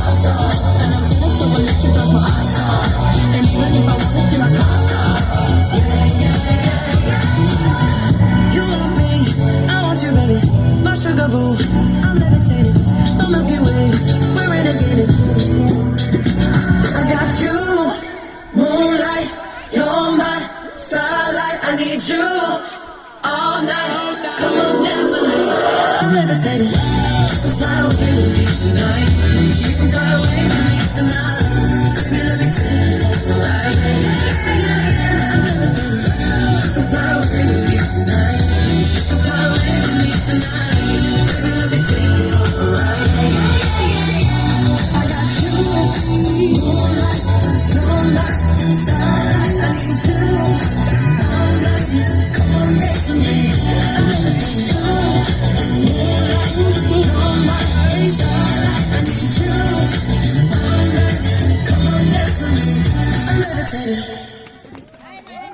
And I'm feeling so electric, that's my eyes off. And even if I wanted to, I can't stop. You want me, I want you, baby. My sugar boo, I'm levitating. The Milky Way, we're renegading. I got you, moonlight, you're my starlight. I need you all night. Come on, dance with me. I'm levitating. You can fly away with me tonight. You can fly away with me tonight. Baby, let me take you for a ride. I'm levitating. You can fly away with me tonight. You can fly away with me tonight. Baby, let me take you for a ride. I got you, moonlight, moonlight, starlight. I need you all night. Come on, dance with me. I'm levitating. Moonlight, moonlight, starlight. I need you all night. Come on, dance with me. I'm levitating.